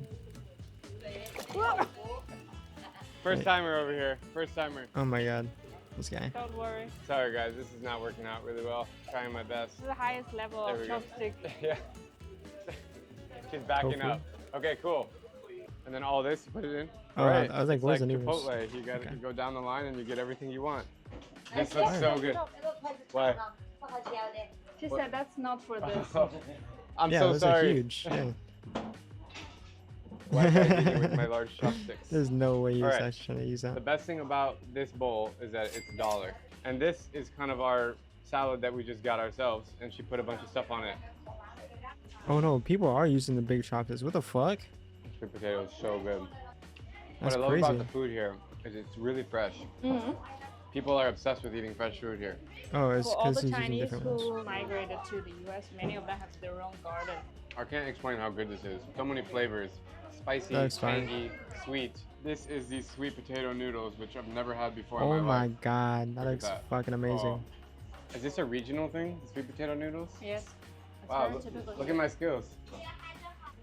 [SPEAKER 3] First timer over here. First timer.
[SPEAKER 1] Oh my god, this guy.
[SPEAKER 6] Don't worry.
[SPEAKER 3] Sorry guys, this is not working out really well. Trying my best.
[SPEAKER 6] This is the highest level
[SPEAKER 3] There
[SPEAKER 6] of
[SPEAKER 3] we go.
[SPEAKER 6] chopstick.
[SPEAKER 3] Yeah. She's backing
[SPEAKER 1] Tofu.
[SPEAKER 3] up. Okay, cool. And then all this, you put it in.
[SPEAKER 1] Oh,
[SPEAKER 3] All right.
[SPEAKER 1] I was like,
[SPEAKER 3] It's
[SPEAKER 1] where's
[SPEAKER 3] like
[SPEAKER 1] the noodles?
[SPEAKER 3] Chipotle. You got
[SPEAKER 1] Okay.
[SPEAKER 3] you go down the line and you get everything you want. This looks so good. Why?
[SPEAKER 6] She said that's not for this.
[SPEAKER 3] I'm
[SPEAKER 1] Yeah,
[SPEAKER 3] so
[SPEAKER 1] those
[SPEAKER 3] sorry.
[SPEAKER 1] are huge. Yeah.
[SPEAKER 3] Why did I eat it with my large chopsticks?
[SPEAKER 1] There's no way you're
[SPEAKER 3] Alright.
[SPEAKER 1] actually trying to use
[SPEAKER 3] The
[SPEAKER 1] that.
[SPEAKER 3] best thing about this bowl is that it's $1. And this is kind of our salad that we just got ourselves, and she put a bunch of stuff on it.
[SPEAKER 1] Oh no, people are using the big chopsticks. What the fuck?
[SPEAKER 3] Sweet potato is so good.
[SPEAKER 1] That's
[SPEAKER 3] what I love
[SPEAKER 1] crazy.
[SPEAKER 3] about the food here is it's really fresh. People are obsessed with eating fresh food here.
[SPEAKER 1] Oh, it's
[SPEAKER 6] For all
[SPEAKER 1] because
[SPEAKER 6] the
[SPEAKER 1] he's using
[SPEAKER 6] Chinese
[SPEAKER 1] different ones.
[SPEAKER 6] who migrated to the US, many of them have their own garden.
[SPEAKER 3] I can't explain how good this is. So many flavors. Spicy,
[SPEAKER 1] That's fine.
[SPEAKER 3] tangy, sweet. This is the sweet potato noodles, which I've never had before
[SPEAKER 1] Oh
[SPEAKER 3] in my
[SPEAKER 1] my
[SPEAKER 3] life.
[SPEAKER 1] god, that
[SPEAKER 3] Look at
[SPEAKER 1] looks
[SPEAKER 3] that.
[SPEAKER 1] fucking amazing.
[SPEAKER 3] Oh. Is this a regional thing, the sweet potato noodles?
[SPEAKER 6] Yes. It's
[SPEAKER 3] Wow,
[SPEAKER 6] very typical.
[SPEAKER 3] look at my skills.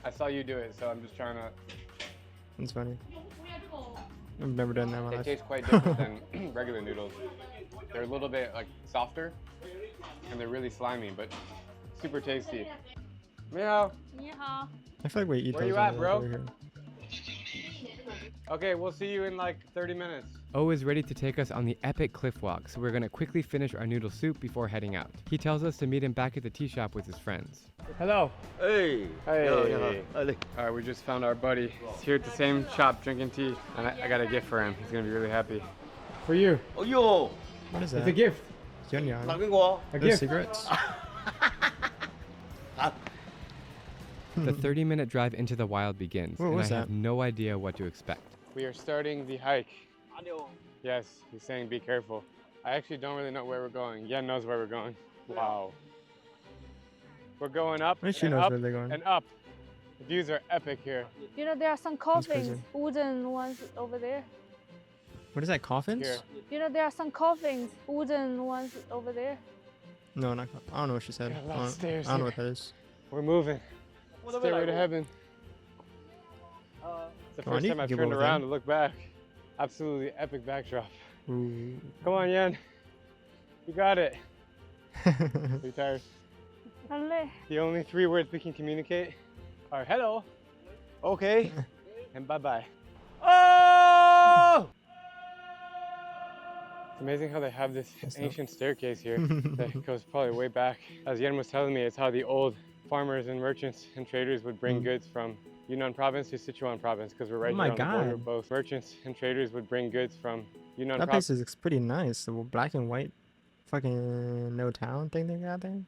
[SPEAKER 3] I saw you do it, so I'm just trying to.
[SPEAKER 1] That's funny. I've never done that in my
[SPEAKER 3] They
[SPEAKER 1] life.
[SPEAKER 3] taste quite different than regular noodles. They're a little bit like softer, and they're really slimy, but super tasty. Meow.
[SPEAKER 6] Yeehaw.
[SPEAKER 1] I feel like we eat
[SPEAKER 3] Where
[SPEAKER 1] those
[SPEAKER 3] you at,
[SPEAKER 1] over
[SPEAKER 3] bro?
[SPEAKER 1] here.
[SPEAKER 3] Okay, we'll see you in like 30 minutes.
[SPEAKER 2] O is ready to take us on the epic cliff walk, so we're gonna quickly finish our noodle soup before heading out. He tells us to meet him back at the tea shop with his friends.
[SPEAKER 3] Hello.
[SPEAKER 8] 哎，
[SPEAKER 3] Hey.
[SPEAKER 8] 你好，你好，来。
[SPEAKER 3] All right, we just found our buddy. He's here at the same shop drinking tea, and I got a gift for him. He's gonna be really happy. For you.
[SPEAKER 8] 哎呦，
[SPEAKER 1] What is
[SPEAKER 3] It's a
[SPEAKER 1] that?
[SPEAKER 3] gift.
[SPEAKER 8] 拿
[SPEAKER 1] Yun
[SPEAKER 8] 给我。
[SPEAKER 3] A
[SPEAKER 1] Those
[SPEAKER 3] gift.
[SPEAKER 1] cigarettes?
[SPEAKER 2] The 30-minute drive into the wild begins,
[SPEAKER 1] What
[SPEAKER 2] and I
[SPEAKER 1] was
[SPEAKER 2] have
[SPEAKER 1] that?
[SPEAKER 2] no idea what to expect.
[SPEAKER 3] We are starting the hike. Yes, he's saying be careful. I actually don't really know where we're going. Yen knows where we're going. Wow. We're going up
[SPEAKER 1] At least she
[SPEAKER 3] and
[SPEAKER 1] knows
[SPEAKER 3] up
[SPEAKER 1] where they're going.
[SPEAKER 3] and up. The views are epic here.
[SPEAKER 6] You know, there are some
[SPEAKER 1] crazy.
[SPEAKER 6] coffins, wooden ones over there.
[SPEAKER 1] What is that, coffins?
[SPEAKER 3] Here.
[SPEAKER 6] You know, there are some coffins, wooden ones over there.
[SPEAKER 1] No, not I don't know what she said.
[SPEAKER 3] Got a
[SPEAKER 1] I
[SPEAKER 3] lot of
[SPEAKER 1] don't,
[SPEAKER 3] stairs
[SPEAKER 1] I don't know
[SPEAKER 3] here.
[SPEAKER 1] what that is.
[SPEAKER 3] We're moving. Stairway to heaven. It's the
[SPEAKER 1] Come on,
[SPEAKER 3] first
[SPEAKER 1] you
[SPEAKER 3] time
[SPEAKER 1] can
[SPEAKER 3] I've
[SPEAKER 1] give
[SPEAKER 3] turned
[SPEAKER 1] over
[SPEAKER 3] around
[SPEAKER 1] there.
[SPEAKER 3] to look back. Absolutely epic backdrop.
[SPEAKER 1] Ooh.
[SPEAKER 3] Come on, Yen. You got it. Are you tired?
[SPEAKER 6] Hello.
[SPEAKER 3] The only 3 words we can communicate are hello, okay, and bye-bye. Oh! It's amazing how they have this
[SPEAKER 1] That's not-
[SPEAKER 3] ancient staircase here that goes probably way back. As Yen was telling me, it's how the old farmers and merchants and traders would bring
[SPEAKER 1] Mm.
[SPEAKER 3] goods from Yunnan province to Sichuan province, because we're right
[SPEAKER 1] Oh my
[SPEAKER 3] here on the border
[SPEAKER 1] God.
[SPEAKER 3] of both. Merchants and traders would bring goods from Yunnan
[SPEAKER 1] That
[SPEAKER 3] province.
[SPEAKER 1] place is pretty nice. The black and white fucking no town thing they got there.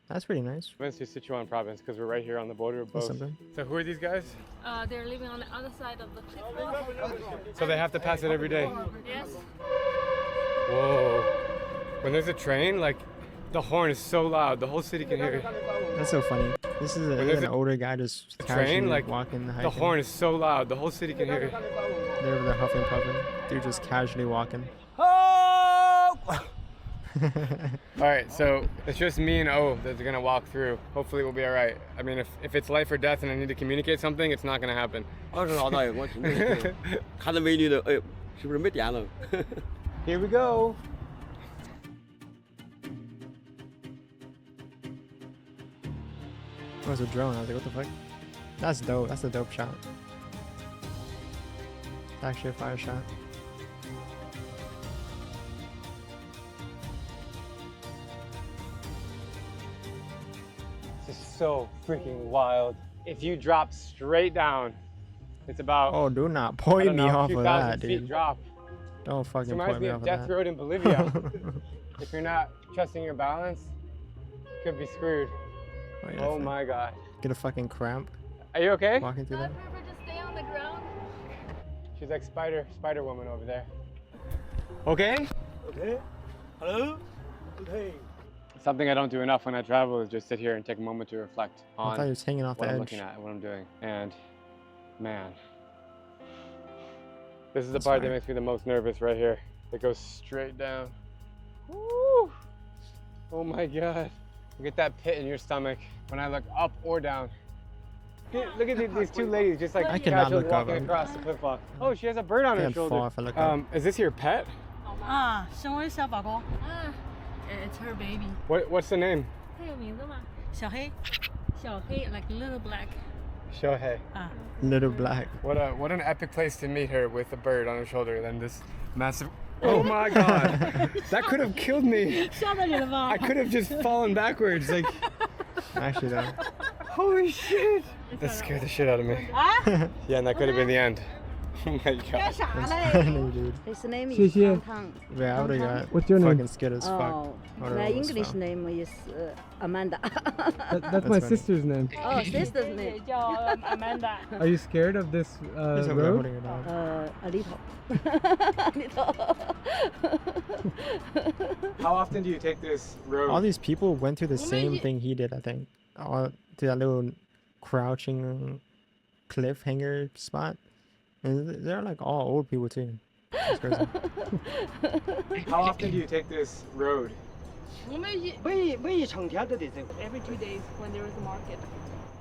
[SPEAKER 1] That's pretty nice.
[SPEAKER 3] To Sichuan province, because we're right here on the border of
[SPEAKER 1] That's
[SPEAKER 3] both.
[SPEAKER 1] something.
[SPEAKER 3] So who are these guys?
[SPEAKER 5] They're living on the other side of the cliff.
[SPEAKER 3] So they have to pass it every day.
[SPEAKER 5] Yes.
[SPEAKER 3] Whoa. When there's a train, like, the horn is so loud, the whole city can hear it.
[SPEAKER 1] That's so funny. This is
[SPEAKER 3] there's
[SPEAKER 1] an
[SPEAKER 3] a
[SPEAKER 1] older guy just
[SPEAKER 3] train,
[SPEAKER 1] casually
[SPEAKER 3] like,
[SPEAKER 1] walking the
[SPEAKER 3] The
[SPEAKER 1] hiking.
[SPEAKER 3] horn is so loud, the whole city can hear it.
[SPEAKER 1] They're over there huffing puffing. Dude just casually walking.
[SPEAKER 3] All right, so it's just me and O that's gonna walk through. Hopefully we'll be all right. I mean, if it's life or death and I need to communicate something, it's not gonna happen.
[SPEAKER 8] 20号导演，我请你看着美女的，哎，是不是没电了？
[SPEAKER 3] Here we go.
[SPEAKER 1] Oh, it's a drone. I was like, what the fuck? That's dope. That's a dope shot. Actually a fire shot.
[SPEAKER 3] This is so freaking wild. If you drop straight down, it's about
[SPEAKER 1] Oh, do not
[SPEAKER 3] I
[SPEAKER 1] point
[SPEAKER 3] don't
[SPEAKER 1] me
[SPEAKER 3] know, a
[SPEAKER 1] off
[SPEAKER 3] few
[SPEAKER 1] of
[SPEAKER 3] thousand
[SPEAKER 1] that,
[SPEAKER 3] feet
[SPEAKER 1] dude.
[SPEAKER 3] drop.
[SPEAKER 1] Don't
[SPEAKER 3] This
[SPEAKER 1] fucking
[SPEAKER 3] reminds
[SPEAKER 1] point
[SPEAKER 3] me
[SPEAKER 1] me
[SPEAKER 3] of
[SPEAKER 1] off of
[SPEAKER 3] Death
[SPEAKER 1] that.
[SPEAKER 3] Road in Bolivia. If you're not trusting your balance, you could be screwed.
[SPEAKER 1] Oh, yeah,
[SPEAKER 3] Oh my god.
[SPEAKER 1] Get a fucking cramp
[SPEAKER 3] Are you okay?
[SPEAKER 1] walking through that.
[SPEAKER 5] prefer to stay on the ground.
[SPEAKER 3] She's like Spider Woman over there. Okay?
[SPEAKER 8] Okay. Hello. Okay.
[SPEAKER 3] Something I don't do enough when I travel is just sit here and take a moment to reflect
[SPEAKER 1] I thought
[SPEAKER 3] on
[SPEAKER 1] he was hanging off
[SPEAKER 3] what
[SPEAKER 1] the
[SPEAKER 3] I'm
[SPEAKER 1] edge.
[SPEAKER 3] looking at, what I'm doing. And man, this is the
[SPEAKER 1] That's
[SPEAKER 3] part that
[SPEAKER 1] fire.
[SPEAKER 3] makes me the most nervous right here. It goes straight down. Woo! Oh my god. Look at that pit in your stomach when I look up or down. Look at these two ladies just like
[SPEAKER 1] I cannot
[SPEAKER 3] casually
[SPEAKER 1] look up.
[SPEAKER 3] walking across the cliff wall. Oh, she has a bird on her
[SPEAKER 1] Can't fall
[SPEAKER 3] shoulder.
[SPEAKER 1] if I look up.
[SPEAKER 3] Is this your pet?
[SPEAKER 7] 啊，生为小宝宝，
[SPEAKER 5] It's her baby.
[SPEAKER 3] What's the name?
[SPEAKER 5] 它有名字吗？
[SPEAKER 7] 小黑，
[SPEAKER 5] 小黑 like little black.
[SPEAKER 3] Shohei.
[SPEAKER 7] 啊，
[SPEAKER 1] Little black.
[SPEAKER 3] What an epic place to meet her with a bird on her shoulder than this massive. Oh my god, that could have killed me.
[SPEAKER 7] 吓到你了吧
[SPEAKER 3] I？ could have just fallen backwards. Like,
[SPEAKER 1] Actually, though.
[SPEAKER 3] holy shit. That scared the shit out of me.
[SPEAKER 7] 啊，
[SPEAKER 3] Yeah, and that could have been the end. Oh my
[SPEAKER 7] 干
[SPEAKER 3] god.
[SPEAKER 7] 啥
[SPEAKER 1] That's
[SPEAKER 7] 嘞？
[SPEAKER 1] funny, dude.
[SPEAKER 9] His name
[SPEAKER 2] Xie
[SPEAKER 9] is
[SPEAKER 2] xie.
[SPEAKER 9] Tang.
[SPEAKER 1] Yeah, I would have got
[SPEAKER 2] What's your name?
[SPEAKER 1] fucking scared as fuck.
[SPEAKER 9] Oh,
[SPEAKER 1] I would've
[SPEAKER 9] my
[SPEAKER 1] almost
[SPEAKER 9] English
[SPEAKER 1] fell.
[SPEAKER 9] name is Amanda.
[SPEAKER 2] That's
[SPEAKER 1] That's
[SPEAKER 2] my
[SPEAKER 1] funny.
[SPEAKER 2] sister's name.
[SPEAKER 9] Oh, sister's
[SPEAKER 6] 也
[SPEAKER 9] name.
[SPEAKER 6] 叫 Amanda。
[SPEAKER 2] Are you scared of this
[SPEAKER 1] He's over there
[SPEAKER 2] road?
[SPEAKER 1] holding her down.
[SPEAKER 9] A little. little.
[SPEAKER 3] How often do you take this road?
[SPEAKER 1] All these people went through the same thing he did, I think. All to that little crouching cliffhanger spot. And they're like all old people too. It's crazy.
[SPEAKER 3] How often do you take this road?
[SPEAKER 7] 我们一
[SPEAKER 8] 每一整天都得这个。
[SPEAKER 6] Every 2 days when there is a market.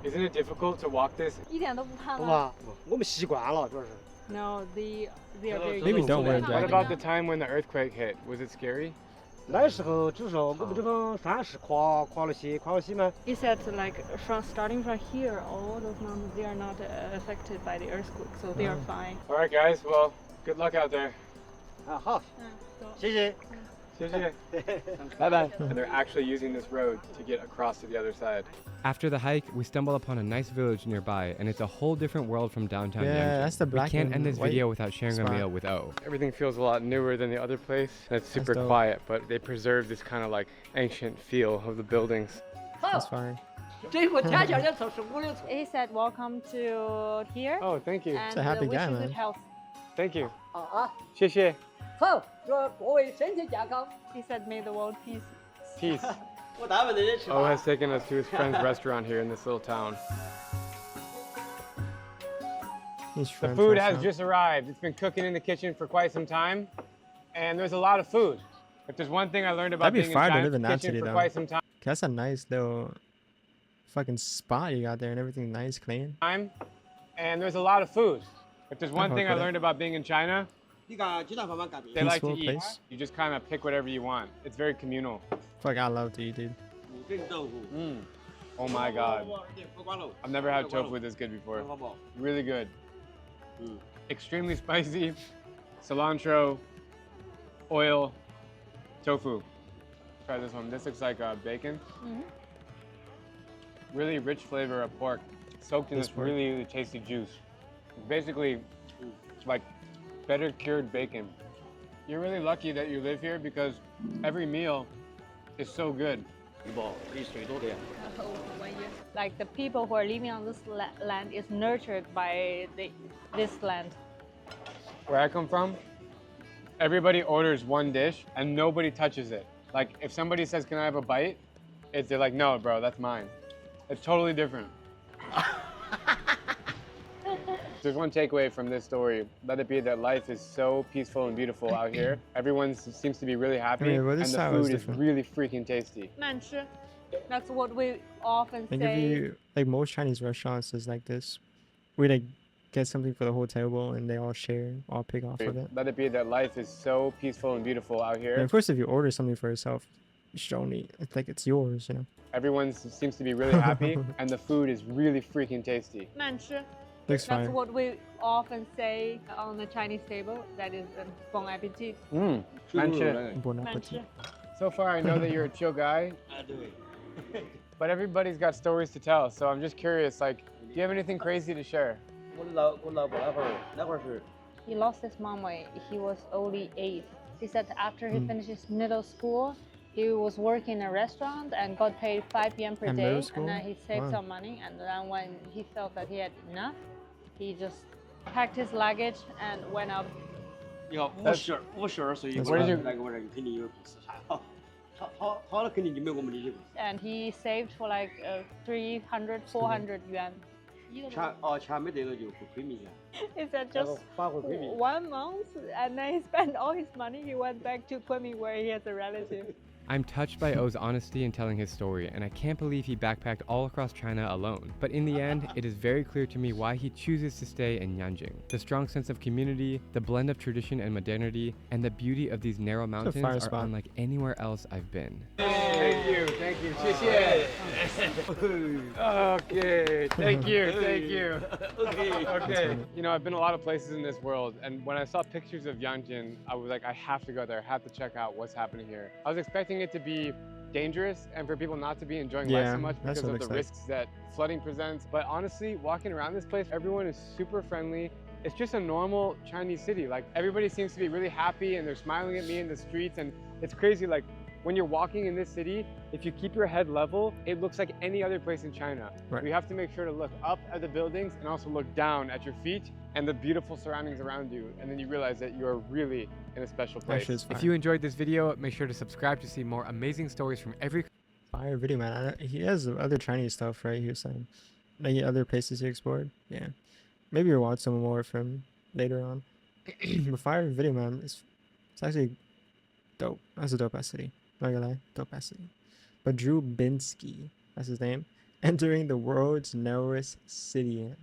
[SPEAKER 3] Isn't it difficult to walk this?
[SPEAKER 6] 一点都不怕吗？
[SPEAKER 8] 不吧？我们习惯了，主要是。
[SPEAKER 6] No, they are very.
[SPEAKER 1] Maybe
[SPEAKER 6] used
[SPEAKER 1] don't
[SPEAKER 6] to
[SPEAKER 1] wear a
[SPEAKER 6] it.
[SPEAKER 3] What
[SPEAKER 1] jacket.
[SPEAKER 3] about the time when the earthquake hit? Was it scary?
[SPEAKER 8] 那时候只是我们这个山是跨了西嘛。
[SPEAKER 6] He said like starting from here, all those mountains they are not affected by the earthquake, so they are fine.
[SPEAKER 3] All right, guys. Well, good luck out there.
[SPEAKER 8] 啊，好，
[SPEAKER 6] So
[SPEAKER 8] 谢谢。
[SPEAKER 3] Bye bye. And they're actually using this road to get across to the other side.
[SPEAKER 2] After the hike, we stumble upon a nice village nearby, and it's a whole different world from downtown
[SPEAKER 1] Yeah,
[SPEAKER 2] Yangon.
[SPEAKER 1] that's the black
[SPEAKER 2] We can't
[SPEAKER 1] and
[SPEAKER 2] end this
[SPEAKER 1] white
[SPEAKER 2] video without sharing
[SPEAKER 1] spot.
[SPEAKER 2] a meal with O.
[SPEAKER 3] Everything feels a lot newer than the other place. And it's super
[SPEAKER 1] dope.
[SPEAKER 3] quiet, but they preserve this kind of like ancient feel of the buildings.
[SPEAKER 1] That's fine.
[SPEAKER 7] 这回天天的走是五六
[SPEAKER 6] he said, "Welcome to here."
[SPEAKER 3] Oh, thank you.
[SPEAKER 6] And
[SPEAKER 1] a happy
[SPEAKER 6] wish
[SPEAKER 1] guy,
[SPEAKER 6] you
[SPEAKER 1] man.
[SPEAKER 6] good health.
[SPEAKER 3] Thank you.
[SPEAKER 7] 啊，
[SPEAKER 3] Xie
[SPEAKER 7] 好，祝各位身体健康。
[SPEAKER 6] He said, "May the world peace."
[SPEAKER 3] Peace.
[SPEAKER 8] 我单位的人吃
[SPEAKER 3] O has taken us to his friend's restaurant here in this little town.
[SPEAKER 1] He's
[SPEAKER 3] The
[SPEAKER 1] French
[SPEAKER 3] food has
[SPEAKER 1] restaurant.
[SPEAKER 3] just arrived. It's been cooking in the kitchen for quite some time, and there's a lot of food. If there's one thing I learned about
[SPEAKER 1] That'd be
[SPEAKER 3] being
[SPEAKER 1] fire
[SPEAKER 3] in
[SPEAKER 1] to
[SPEAKER 3] China's
[SPEAKER 1] live in that
[SPEAKER 3] kitchen
[SPEAKER 1] city,
[SPEAKER 3] for
[SPEAKER 1] though.
[SPEAKER 3] quite some time,
[SPEAKER 1] That's a nice little fucking spot you got there and everything nice, clean.
[SPEAKER 3] and there's a lot of food. If there's one
[SPEAKER 1] fuck
[SPEAKER 3] thing I
[SPEAKER 1] with it.
[SPEAKER 3] learned about being in China,
[SPEAKER 8] 你看鸡蛋饭饭干饼
[SPEAKER 3] they like to
[SPEAKER 1] Peaceful
[SPEAKER 3] eat.
[SPEAKER 1] place.
[SPEAKER 3] You just kind of pick whatever you want. It's very communal.
[SPEAKER 1] Fuck, I love to eat, dude.
[SPEAKER 8] 五根豆腐。
[SPEAKER 3] Oh my god.
[SPEAKER 8] 不管了。
[SPEAKER 3] I've never had tofu this good before.
[SPEAKER 8] 好不好？
[SPEAKER 3] Really good. Extremely spicy. Cilantro, oil, tofu. Try this one. This looks like bacon. Really rich flavor of pork, soaked in
[SPEAKER 1] This
[SPEAKER 3] this
[SPEAKER 1] pork.
[SPEAKER 3] really, really tasty juice. Basically, it's like better cured bacon. You're really lucky that you live here because every meal is so good.
[SPEAKER 8] 鱼宝比水多点。
[SPEAKER 6] Like the people who are living on this land is nurtured by this land.
[SPEAKER 3] Where I come from, everybody orders one dish and nobody touches it. Like if somebody says, "Can I have a bite?" They're like, "No, bro, that's mine." It's totally different. There's one takeaway from this story. Let it be that life is so peaceful and beautiful out here. Everyone seems to be really happy,
[SPEAKER 1] I mean, well,
[SPEAKER 3] and
[SPEAKER 1] this
[SPEAKER 3] the
[SPEAKER 1] side was
[SPEAKER 3] food is
[SPEAKER 1] different.
[SPEAKER 3] really freaking tasty.
[SPEAKER 6] 慢吃. That's what we often
[SPEAKER 1] Like if
[SPEAKER 6] say.
[SPEAKER 1] you like most Chinese restaurants is like this. We like get something for the whole table and they all share, all pick off of it.
[SPEAKER 3] Let it be that life is so peaceful and beautiful out
[SPEAKER 1] And
[SPEAKER 3] here.
[SPEAKER 1] of course, if you order something for yourself, you should only, it's like it's yours, you know.
[SPEAKER 3] Everyone seems to be really happy, and the food is really freaking tasty.
[SPEAKER 6] 慢吃.
[SPEAKER 1] Looks
[SPEAKER 6] That's
[SPEAKER 1] fire.
[SPEAKER 6] what we often say on the Chinese table. That is bon appetit.
[SPEAKER 3] Mmm, 慢吃.
[SPEAKER 1] Bon
[SPEAKER 6] 慢
[SPEAKER 1] appetit.
[SPEAKER 6] 吃.
[SPEAKER 3] So far, I know that you're a chill guy, but everybody's got stories to tell. So I'm just curious, like, do you have anything crazy to share?
[SPEAKER 6] He lost his mom when he was only 8. He said after he finished his middle school, he was working in a restaurant and got paid 5 p.m. per
[SPEAKER 1] At
[SPEAKER 6] day.
[SPEAKER 1] middle school?
[SPEAKER 6] And then he saved
[SPEAKER 1] Wow.
[SPEAKER 6] some money. And then when he felt that he had enough, he just packed his luggage and went out.
[SPEAKER 8] 你好，52岁，
[SPEAKER 3] 我这就
[SPEAKER 8] 那个我这个肯定有故事哈。他的肯定就没我们这些故事。
[SPEAKER 6] And he saved for like 300, 400 yuan.
[SPEAKER 8] 钱没得了就不亏明显。
[SPEAKER 6] He said just
[SPEAKER 8] 发回亏明。
[SPEAKER 6] 1 month, and then he spent all his money. He went back to Kunming where he has a relative.
[SPEAKER 2] I'm touched by O's honesty in telling his story, and I can't believe he backpacked all across China alone. But in the end, it is very clear to me why he chooses to stay in Yanjing. The strong sense of community, the blend of tradition and modernity, and the beauty of these narrow mountains
[SPEAKER 1] fire
[SPEAKER 2] are
[SPEAKER 1] spot.
[SPEAKER 2] unlike anywhere else I've been.
[SPEAKER 3] Thank you, 谢谢. Okay, thank you. Okay. You know, I've been a lot of places in this world, and when I saw pictures of Yanjin, I was like, I have to go there, I have to check out what's happening here. I was expecting it to be dangerous and for people not to be enjoying life
[SPEAKER 1] Yeah,
[SPEAKER 3] so much
[SPEAKER 1] that's
[SPEAKER 3] because
[SPEAKER 1] what
[SPEAKER 3] of
[SPEAKER 1] it
[SPEAKER 3] the
[SPEAKER 1] looks like.
[SPEAKER 3] risks that flooding presents. But honestly, walking around this place, everyone is super friendly. It's just a normal Chinese city. Like, everybody seems to be really happy and they're smiling at me in the streets, and it's crazy. Like, when you're walking in this city, if you keep your head level, it looks like any other place in China.
[SPEAKER 1] Right.
[SPEAKER 3] You have to make sure to look up at the buildings and also look down at your feet and the beautiful surroundings around you. And then you realize that you're really in a special place.
[SPEAKER 1] Actually, it's fire.
[SPEAKER 2] If you enjoyed this video, make sure to subscribe to see more amazing stories from every
[SPEAKER 1] Fire video, man. He has other Chinese stuff, right? He was saying, like other places he explored. Yeah, maybe we'll watch some more from later on. But fire video, man. It's actually dope. That's a dope ass city. Not gonna lie, dope ass city. But Drew Binsky, that's his name, entering the world's narrowest city